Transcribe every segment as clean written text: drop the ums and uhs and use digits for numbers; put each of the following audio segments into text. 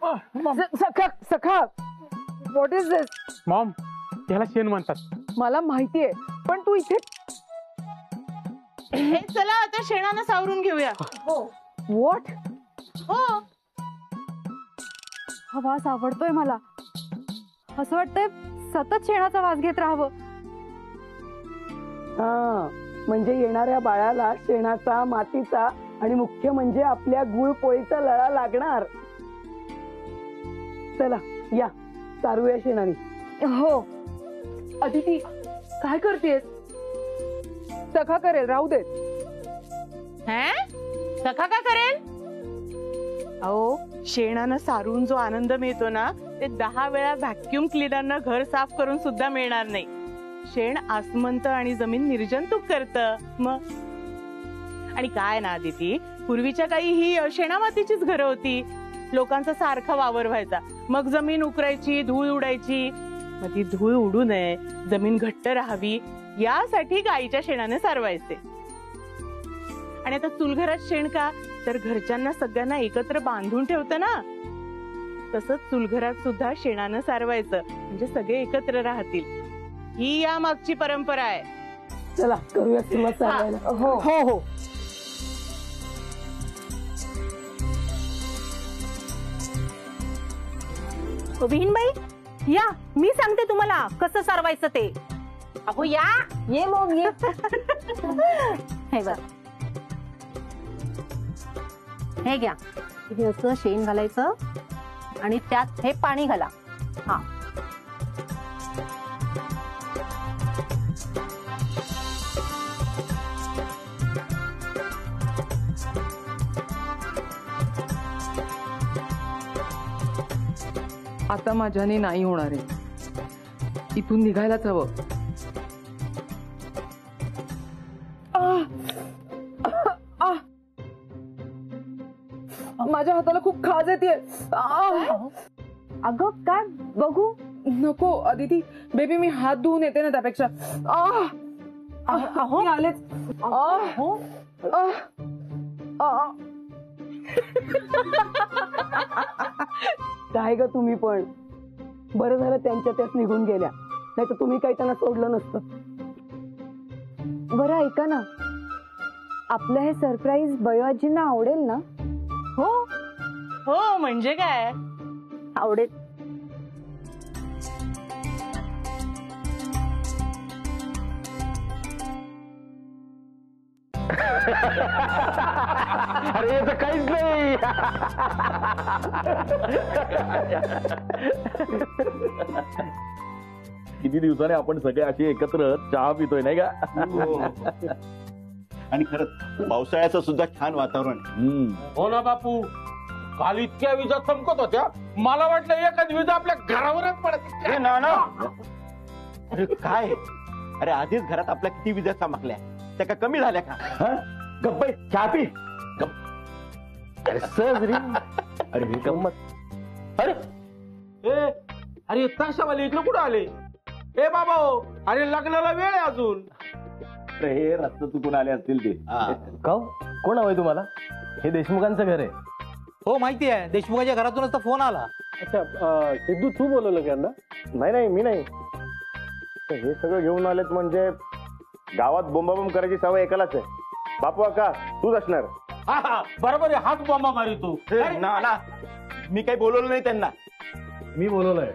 सखा what is this? Maugham, त्याला शेण म्हणतात. मला माहितीये, पण तू इथे चला आता शेणानं सावरून घेऊया. हो. व्हॉट? हो. हा वास आवडतोय मला. असं वाटतंय सतत शेणाचा वास घेत राहावं. म्हणजे येणाऱ्या बाळाला शेणाचा, मातीचा आणि मुख्य म्हणजे आपल्या गुळपोळीचा लळा लागणार. चला या सारूया शेणाने. हो. अदिती काय करतेस? सखा करेल, राहू दे. सखा का करेल? अहो, शेणानं सारून जो आनंद मिळतो ना, ते 10 वेळा व्हॅक्युम क्लीनरनं घर साफ करून सुद्धा मिळणार नाही. शेण आसमंत आणि जमीन निर्जंतुक करतं. मग आणि काय ना आदिती, पूर्वीच्या काळी ही शेणामातीचीच घरं होती. लोकांचा सारखा वावर व्हायचा, मग जमीन उकरायची, धूळ उडायची. मग ती धूळ उडू नये, जमीन घट्ट राहावी यासाठी गाईच्या शेणाने सारवायचे. आणि आता चुलघरात शेण का, तर घरच्यांना सगळ्यांना एकत्र बांधून ठेवतं ना. तसंच चुलघरात सुद्धा शेणानं सारवायचं, म्हणजे सगळे एकत्र राहतील. ही या मागची परंपरा आहे. चला करूया सुरुवात सारवायला. हो हो हो. विहीनबाई या, मी सांगते तुम्हाला कसं सारवायचं ते. अहो या, ये मग ये. हे बघ, हे घ्या. हे असं शेण घालायचं आणि त्यात हे पाणी घाला. हा, आता माझ्याने नाही होणार आहे. इथून निघायलाच हवं. माझ्या हाताला खूप खाज येते. अगं काय बघू नको अदिती, बेबी मी हात धुवून येते ना त्यापेक्षा. अहो आलेच. काय ग तुम्ही पण, बरं झालं त्यांच्या त्याच निघून गेल्या, नाही तर तुम्ही काही त्यांना सोडलं नसतं. बरं ऐका ना, आपलं हे सरप्राईज बयोआजींना आवडेल ना? हो हो, म्हणजे काय आवडेल. अरे याचं काहीच नाही. किती दिवसाने आपण सगळे असे एकत्र चहा पितोय नाही का? आणि खरंच पावसाळ्याचं सुद्धा छान वातावरण. हो ना बापू, काल इतक्या विजा चमकत होत्या, मला वाटलं एखादी विजा आपल्या घरावरच पडत. ना अरे काय, अरे आधीच घरात आपल्या किती विजा चमकल्या, त्या का कमी झाल्या का? गप्पा चहा पी. अरे सहज रे. अरे ही गंमत. अरे अरे ताशावाले इकडे कुठं आले? ए बाबा, अरे लग्नाला वेळ आहे अजून. अरे हे रस्ते चुकून आले असतील ते. कोण हवंय तुम्हाला? हे देशमुखांचं घर आहे. हो माहिती आहे, देशमुखाच्या घरातूनच तर फोन आला. अच्छा, सिद्धू तू बोलवलं त्यांना? नाही मी नाही. हे सगळं घेऊन आलेत म्हणजे गावात बोंबाबोंब करायची सवय एकालाच आहे. बापू काका तूच असणार. बरोबर आहे, हाच बॉम्बा मारी तू. ना मी काही बोलवलं नाही त्यांना. मी बोलवलंय.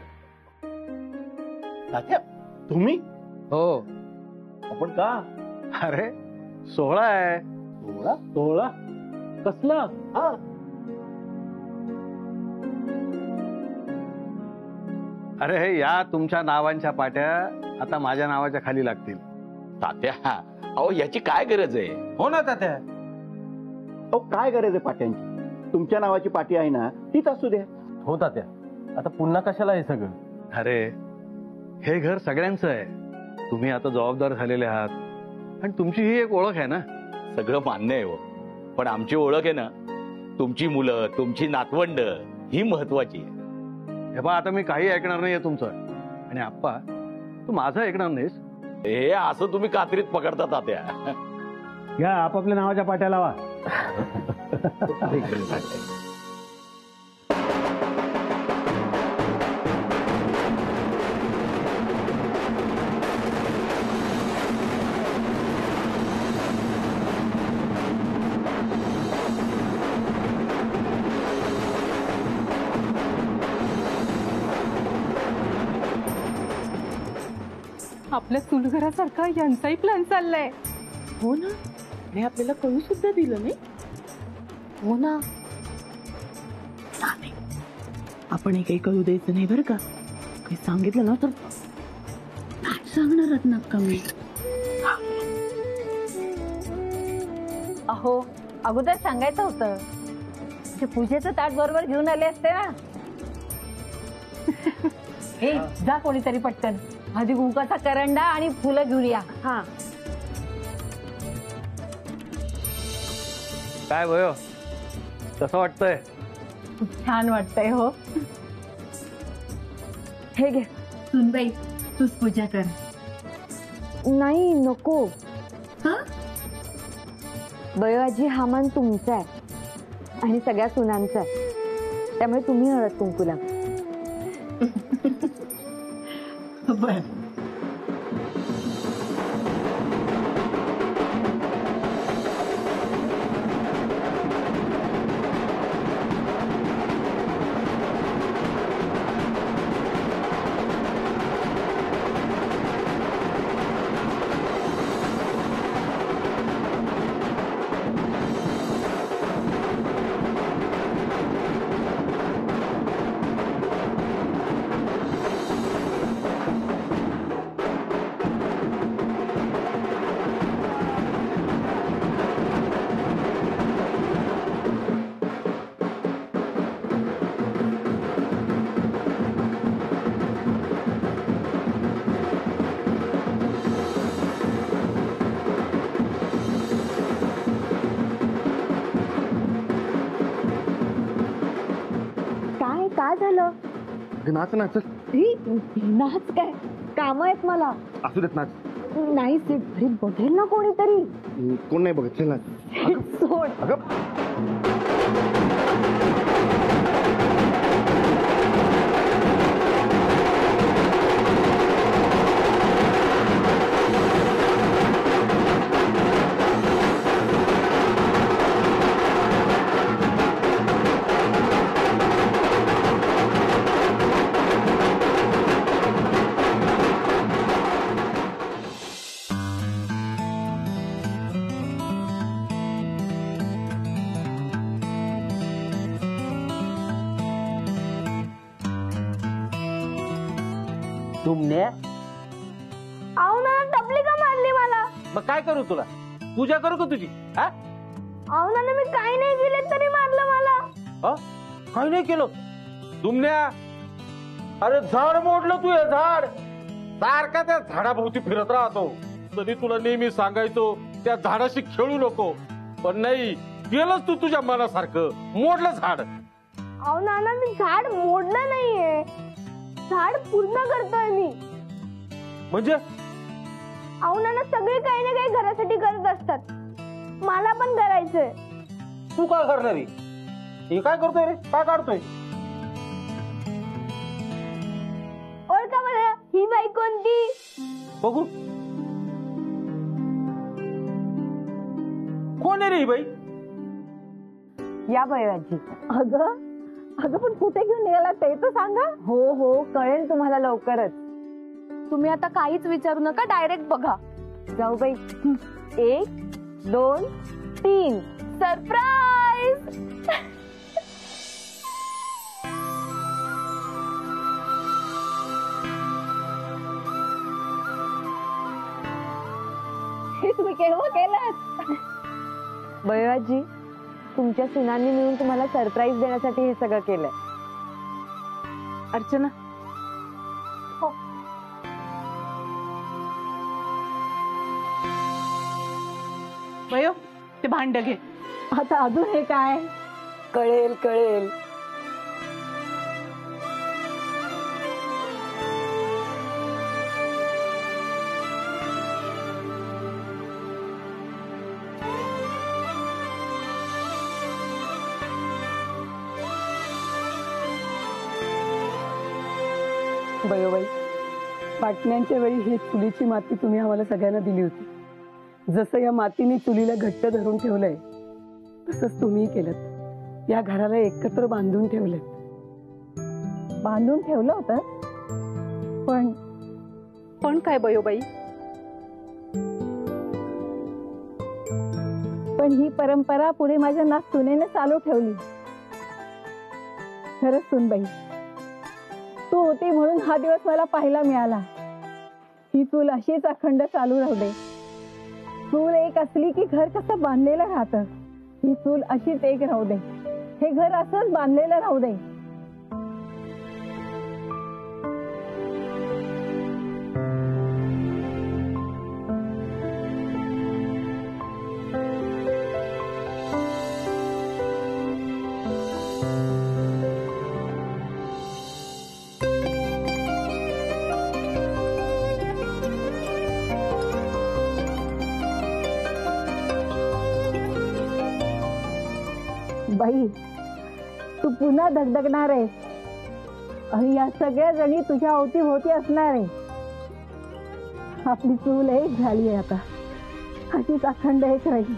तात्या तुम्ही? हो. आपण का? अरे 16 आहे. 16 कसला? अरे हे या तुमच्या नावांच्या पाट्या आता माझ्या नावाच्या खाली लागतील. तात्या, अहो याची काय गरज आहे? हो ना तात्या. अहो काय गरज आहे पाट्यांची? तुमच्या नावाची पाटी आहे ना, तीच असू द्या. हो तात्या, आता पुन्हा कशाला हे सगळं? अरे हे घर सगळ्यांचं आहे. तुम्ही आता जबाबदार झालेले आहात आणि तुमची ही एक ओळख आहे ना. सगळं मान्य आहे हो, पण आमची ओळख आहे ना, तुमची मुलं, तुमची नातवंड ही महत्वाची आहे. हे बा, आता मी काही ऐकणार नाहीये तुमचं. आणि आप्पा, तू माझं ऐकणार नाहीस. हे असं तुम्ही कात्रीत पकडता तात्या. या आपापल्या नावाच्या पाट्या लावा. आपल्या चुलघरासारखा यांचाही प्लॅन चाललाय. हो ना, आणि आपल्याला कळू सुद्धा दिलं नाही. हो ना. आपण काही कळू द्यायचं नाही बरं का. काही सांगितलं ना तर नाही सांगणारच नक्का मी. अहो अगोदर सांगायचं होतं. ते पूजेचं ताट बरोबर घेऊन आले असते ना. हे जा कोणीतरी पटकन हळदी कुंकाचा करंडा आणि फुलं घेऊन या. हा काय भयो कसं वाटतंय? खूप छान वाटतंय. हो हे घे. सुनबाई तूच पूजा कर. नाही नको. बयोआजी हा मान तुमचा आहे आणि सगळ्या सुनांचा आहे, त्यामुळे तुम्ही हळद कुंकू लावा. बर. काय झालं? नाच नाच. नाच काय? काम आहेत मला. असू देत नाच. नाही सीट घरी बघेल ना कोणीतरी. कोण नाही बघत. चल नाच. सोड. अगं तुमने अहो ना टपली का मारली मला? मग काय करू तुला? पूजा करू का तुझी? हा? अहो ना मी काही नाही केले तरी मारलं मला. हा? काही नाही केलं. तुमन्या अरे झाड मोडलं तू. हे झाड सारखा त्या झाडाभोवती फिरत राहतो. तरी तुला नेहमी सांगायचो त्या झाडाशी खेळू नको, पण नाही गेलंच तू तुझ्या मनासारखं. मोडलं झाड. अहो नाना मी झाड मोडलं नाहीये, झाड पूर्ण करतोय मी. म्हणजे अहो नाना सगळे काही ना काही घरासाठी करत असतात, मला पण करायचंय. तू काय करणार आहे? हे काय करतोय रे? काय काढतोय? ओळखा बरं ही बाई कोणती? बघू कोण आहे रे ही बाई? या बयाची. अगं अगं पण कुठे घेऊन निघाला ते तर सांगा. हो हो कळेल तुम्हाला लवकरच. तुम्ही आता काहीच विचारू नका, डायरेक्ट बघा. जाऊ बाई. 1 2 3 सरप्राईज. हे तुम्ही केव्हा केलं? बयाजी तुमच्या सुनांनी मिळून तुम्हाला सरप्राईज देण्यासाठी हे सगळं केलंय. अर्चना हो. वयो ते भांड घे. आता अजून हे काय? कळेल कळेल. बयोबाई, पाटण्यांच्या वेळी ही चुलीची माती तुम्ही आम्हाला सगळ्यांना दिली होती. जसं या मातीने चुलीला घट्ट धरून ठेवलंय तसंच तुम्ही केलं. या घराला एकत्र बांधून ठेवलंय. बांधून ठेवलं होतं, पण पण काय बयोबाई, पण ही परंपरा पुढे माझ्या नातसूनेने चालू ठेवली. खरंच सुनबाई, तू होती म्हणून हा दिवस मला पाहायला मिळाला. ही चूल अशीच अखंड चालू राहू दे. चूल एक असली की घर कसं बांधलेलं राहतं. ही चूल अशीच एक राहू दे. हे घर असंच बांधलेलं राहू दे. बाई, तू पुन्हा धगधगणार आहे आणि या सगळ्या जणी तुझ्या अवतीभोवती असणार आहे. आपली चूल एक झाली आहे आता, अशीच अखंड एक राहील.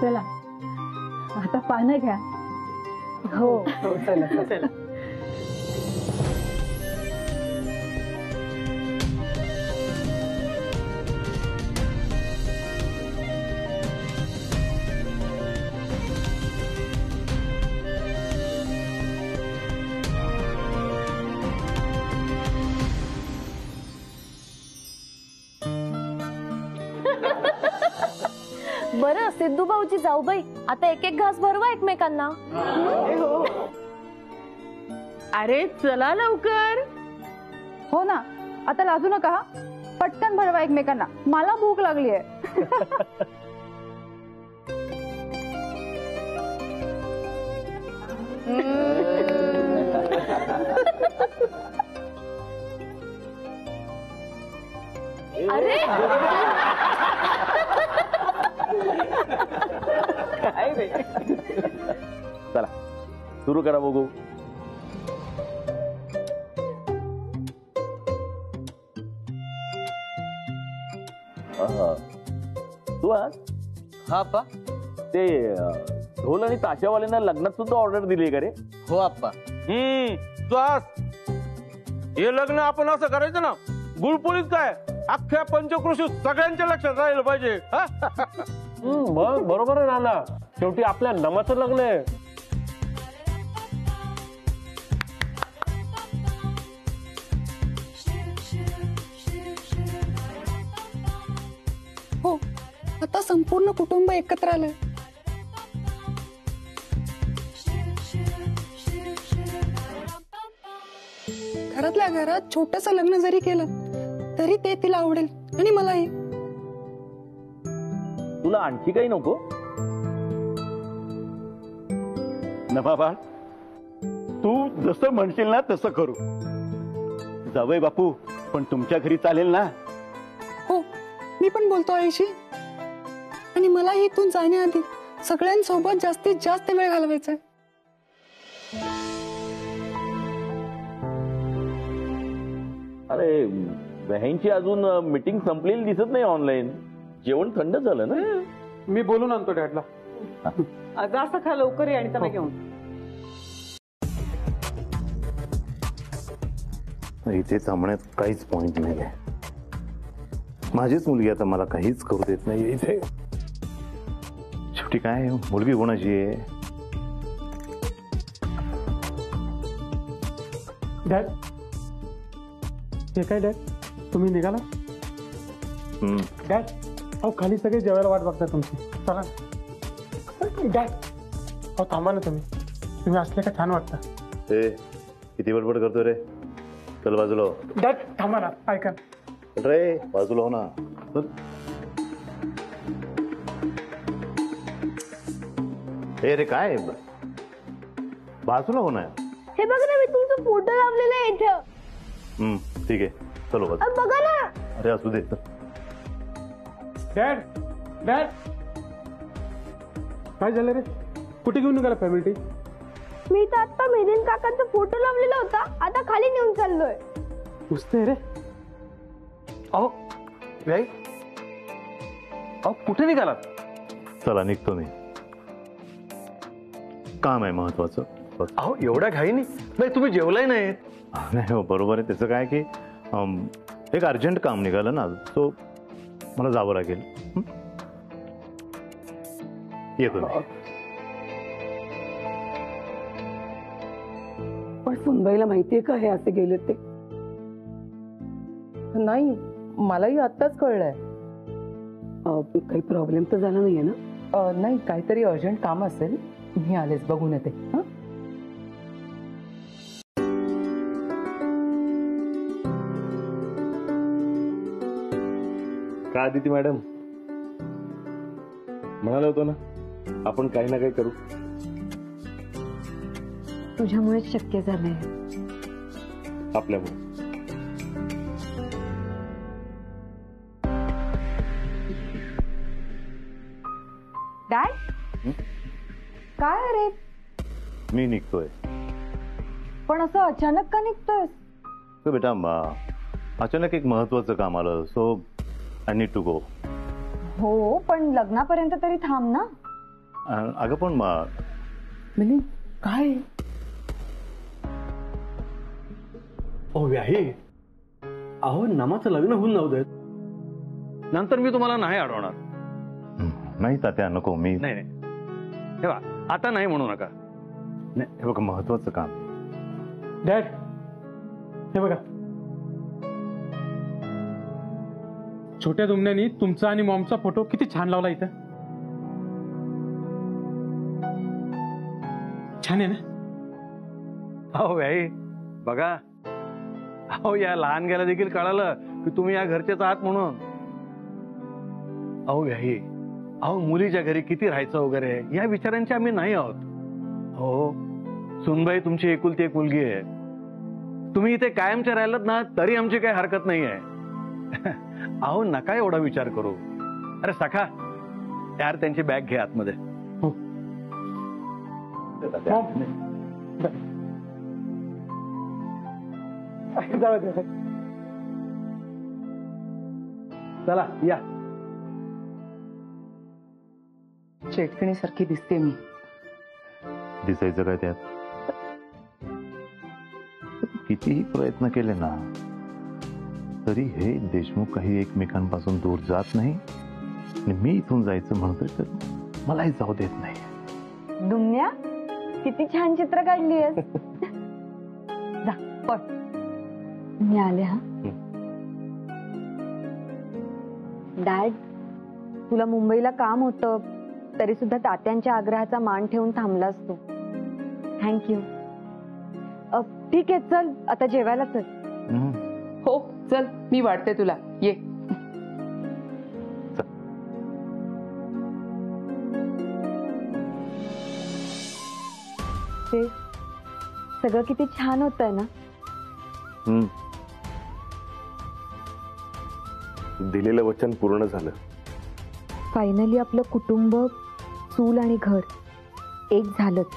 चला आता पानं घ्या. हो चला चला. बरं सिद्धू भाऊची जाऊबाई, आता एक एक घास भरवा एकमेकांना. अरे चला लवकर. हो ना, आता लाजू नका. पटकन भरवा एकमेकांना, मला भूक लागली आहे. अरे चला सुरू करा बघू. तू आज हा आप्पा. ते ढोल आणि ताशावाल्यांना लग्नात सुद्धा ऑर्डर दिली का रे? हो आप्पा. श्वास, हे लग्न आपण असं करायचं ना, गुळपोळीत काय अख्ख्या पंचकृषी सगळ्यांच्या लक्षात राहिलं पाहिजे. मग बरोबर आहे नाना, शेवटी आपल्या नमाचं लग्न आहे. हो, आता संपूर्ण कुटुंब एकत्र आलंय. घरातल्या घरात छोटस लग्न जरी केलं तरी ते तिला आवडेल आणि मलाही. तुला आणखी काही नको ना बाबा? तू जसं म्हणशील ना तसं करू. जावई बापू, पण तुमच्या घरी चालेल ना? हो, मी पण बोलतो आईशी. आणि मला इथून जाण्याआधी सगळ्यांसोबत जास्तीत जास्त वेळ घालवायचा आहे. अरे बहीणची अजून मीटिंग संपलेली दिसत नाही ऑनलाईन. जेवण थंड झालं ना? मी बोलून आणतो डॅडला. जास्त खा लवकर ये आणि त्यांना घेऊन. इथे थांबण्यात काहीच पॉइंट नाही आहे. माझीच मुलगी आता मला काहीच करू देत नाही इथे. शेवटी काय मुलगी कोणाची आहे? डॅड, हे काय डॅड, तुम्ही निघाला? डॅड, अहो खाली सगळे जेवायला वाट बघता तुमची. चला डॅड. अहो थांबा ना तुम्ही असले का छान वाटतं. किती बडबड करतो रे? चल बाजूला हो. डॅड थांबा ना, ऐका. रे बाजूला हो ना. चल. ए रे काय बाजूला हो ना. हे बघा ना, मी तुमचा फोटो लावलेला आहे इथं. ठीक आहे, चलो बाजू. बघा ना. अरे असू दे. डॅड डॅड काय झालं रे? कुठे घेऊन निघाला फॅमिली? मी तर आता मिलिंद काकांचा फोटो लावलेला होता, आता खाली नेऊन चाललोय. पुसते रे. अहो भाई, अहो कुठे निघालात? चला निघतो मी, काम आहे महत्वाचं. अहो एवढ्या घाईनी नाही, तुम्ही जेवलाय नाही? नाही हो, बरोबर आहे. त्याचं काय की एक अर्जंट काम निघालं ना, सो मला जावं लागेल. येतो मी. पण सुनबाईला माहितीये का हे असे गेले ते? नाही, मलाही आत्ताच कळलंय. काही प्रॉब्लेम तर झाला नाहीये ना? नाही, काहीतरी अर्जंट काम असेल. मी आलेच, बघून येते. काय अदिती मॅडम, म्हणालो होतो ना आपण काही ना काही करू. तुझ्यामुळेच शक्य झालंय. आपल्यामुळे. डॅड काय रे? मी निघतोय. पण असं अचानक का निघतोय? तो बेटा अचानक एक महत्वाचं काम आलं, so I need to go. हो, पण लग्नापर्यंत तरी थांब ना. अगं पण मिलिंद काय? ओ व्याही, अहो नमाचं लग्न होऊन जाऊ देत, नंतर मी तुम्हाला नाही अडवणार. नाही तात्या, नको. मी नाही नाही, हे बघा, आता नाही म्हणू नका. नाही, हे बघा महत्वाचं काम. डॅड हे बघा, छोट्या दुमण्यानी तुमचा आणि मॉमचा फोटो किती छान लावला इथं. छान आहे ना? अहो व्याही बघा, अहो या लहान गेला देखील कळालं की तुम्ही या घरचेच आहात म्हणून. अहो व्याही, अहो मुलीच्या घरी किती राहायचं वगैरे या विचारांचे आम्ही नाही आहोत. हो, सुनबाई तुमची एकुलती एक मुलगी आहे. तुम्ही इथे कायमच्या राहिलात ना तरी आमची काही हरकत नाही आहे. अहो नका एवढा विचार करू. अरे सखा, यार त्यांची बॅग घे आतमध्ये. चला या. चेटकणीसारखी दिसते मी. दिसायचं काय त्यात? कितीही प्रयत्न केले ना तरी हे देशमुख काही एकमेकांपासून दूर जात नाही. आणि मी इथून जायचं म्हणतोय तर मलाही जाऊ देत नाही. दुमण्या, किती छान चित्र काढली आहेस. जा पळ, मी आले. हा डॅड, तुला मुंबईला काम होतं तरी सुद्धा तात्यांच्या आग्रहाचा मान ठेवून थांबलास तू. थँक्यू. ठीक आहे, चल आता जेवायला चल. हो चल, मी वाटते तुला. ये. ते सगळं किती छान होतंय ना. दिलेलं वचन पूर्ण झालं. फायनली आपलं कुटुंब, चूल आणि घर एक झालंच.